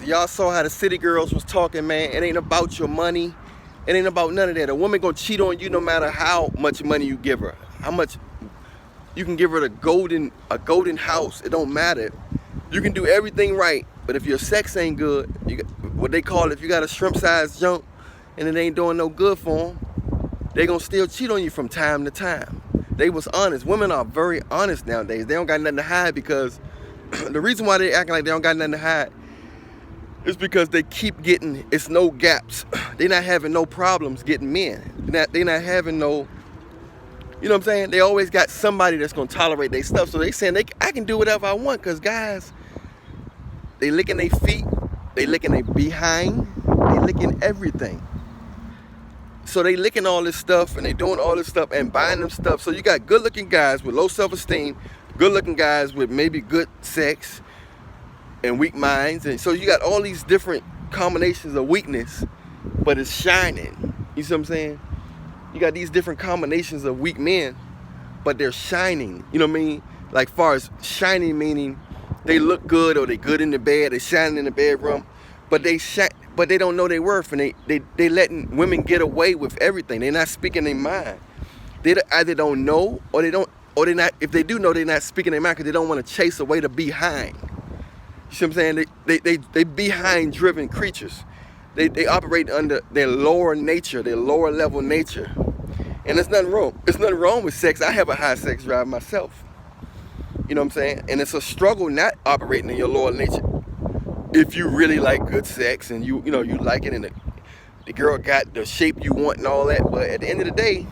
Y'all saw how the city girls was talking, man. It ain't about your money. It ain't about none of that. A woman gonna cheat on you no matter how much money you give her. How much you can give her a golden house. It don't matter. You can do everything right, but if your sex ain't good, you got, what they call it, if you got a shrimp-sized junk and it ain't doing no good for them, they gonna still cheat on you from time to time. They was honest. Women are very honest nowadays. They don't got nothing to hide because the reason why they acting like they don't got nothing to hide is because they keep getting, it's no gaps. They not having no problems getting men. They not having no, you know what I'm saying? They always got somebody that's gonna tolerate their stuff. So they saying I can do whatever I want, because guys, they licking their feet, they licking their behind, they licking everything. So they licking all this stuff and they doing all this stuff and buying them stuff. So you got good looking guys with low self-esteem, good looking guys with maybe good sex and weak minds. And so you got all these different combinations of weakness, but it's shining. You see what I'm saying? You got these different combinations of weak men, but they're shining. You know what I mean? Like far as shining meaning they look good or they good in the bed, they shining in the bedroom, but they shine, but they don't know their worth, and they letting women get away with everything. They're not speaking their mind. They either don't know or they don't, or they not. If they do know, they're not speaking their mind because they don't want to chase away the behind. You see what I'm saying? They behind driven creatures. They operate under their lower nature, their lower level nature. And there's nothing wrong. There's nothing wrong with sex. I have a high sex drive myself. You know what I'm saying? And it's a struggle not operating in your lower nature. If you really like good sex and you know you like it, and the girl got the shape you want and all that, but at the end of the day,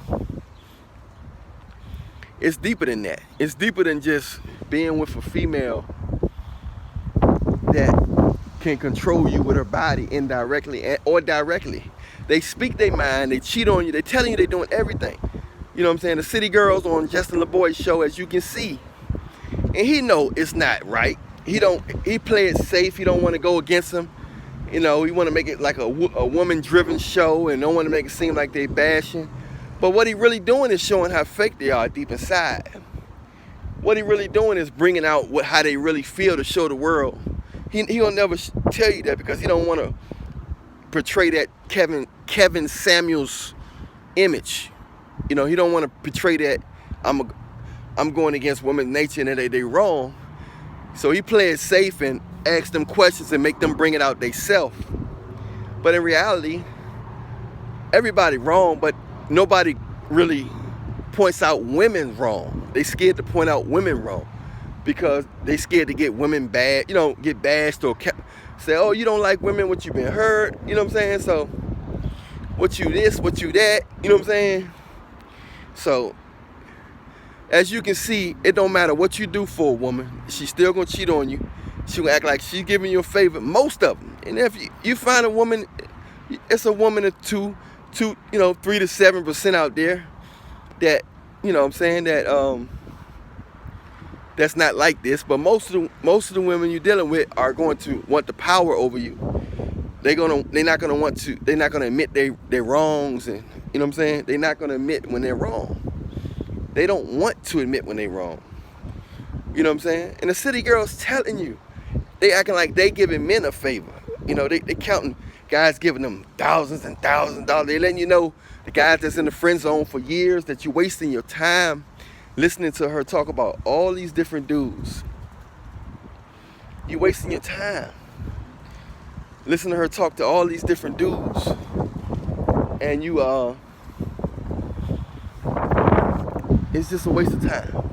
it's deeper than that. It's deeper than just being with a female that can control you with her body indirectly or directly. They speak their mind, they cheat on you, they telling you they're doing everything. You know what I'm saying? The city girls on Justin Laboy's show, as you can see, and he know it's not right. He play it safe. He don't want to go against them. You know, he want to make it like a woman-driven show and don't want to make it seem like they bashing. But what he really doing is showing how fake they are deep inside. What he really doing is bringing out how they really feel to show the world. He'll never tell you that because he don't want to portray that Kevin Samuels image. You know, he don't want to portray that I'm going against women's nature and that they wrong. So he plays safe and asks them questions and make them bring it out themselves. But in reality, everybody wrong, but nobody really points out women wrong. They scared to point out women wrong because they scared to get women bad, you know, get bashed or say, oh, you don't like women, what you been hurt, you know what I'm saying? So what you this, what you that, you know what I'm saying? So as you can see, it don't matter what you do for a woman, she's still gonna cheat on you. She will act like she's giving you a favor, most of them. And if you find a woman, it's a woman or two, 3 to 7% out there that, you know what I'm saying, that that's not like this. But most of the women you're dealing with are going to want the power over you. They're not gonna admit their wrongs, and you know what I'm saying? They're not gonna admit when they're wrong. They don't want to admit when they're wrong. You know what I'm saying? And the city girls telling you, they acting like they giving men a favor. You know, they counting guys giving them thousands and thousands of dollars. They letting you know, the guys that's in the friend zone for years, that you're wasting your time listening to her talk about all these different dudes. You're wasting your time listening to her talk to all these different dudes. And it's just a waste of time.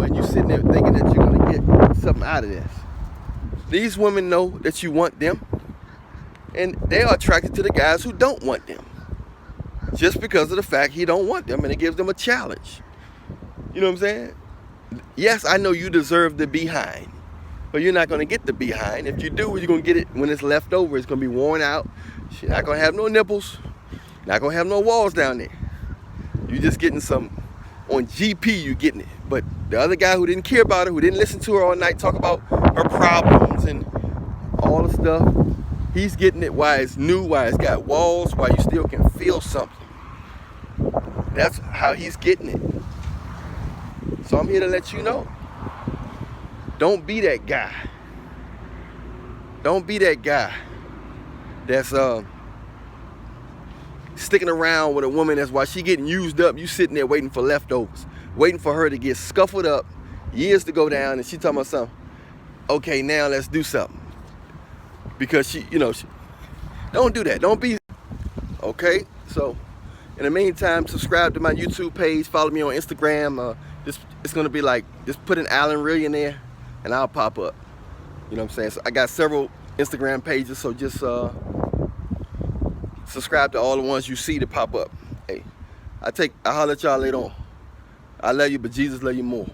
And you sitting there thinking that you're gonna get something out of this. These women know that you want them, and they are attracted to the guys who don't want them, just because of the fact he don't want them, and it gives them a challenge. You know what I'm saying? Yes, I know you deserve the behind, but you're not gonna get the behind. If you do, you're gonna get it when it's left over. It's gonna be worn out. She's not gonna have no nipples, not gonna have no walls down there. You're just getting some, on GP you're getting it. But the other guy who didn't care about her, who didn't listen to her all night, talk about her problems and all the stuff, he's getting it while it's new, while it's got walls, while you still can feel something. That's how he's getting it. So I'm here to let you know, don't be that guy. Don't be that guy that's sticking around with a woman that's while she getting used up, you sitting there waiting for leftovers, waiting for her to get scuffled up, years to go down, and she talking about something. Okay, now let's do something. Because she, don't do that. Don't be, okay? So, in the meantime, subscribe to my YouTube page, follow me on Instagram. It's gonna be like, just put an Allen Rillion there, and I'll pop up. You know what I'm saying? So I got several Instagram pages, so just subscribe to all the ones you see that pop up. Hey, I'll holler at y'all later on. I love you, but Jesus love you more.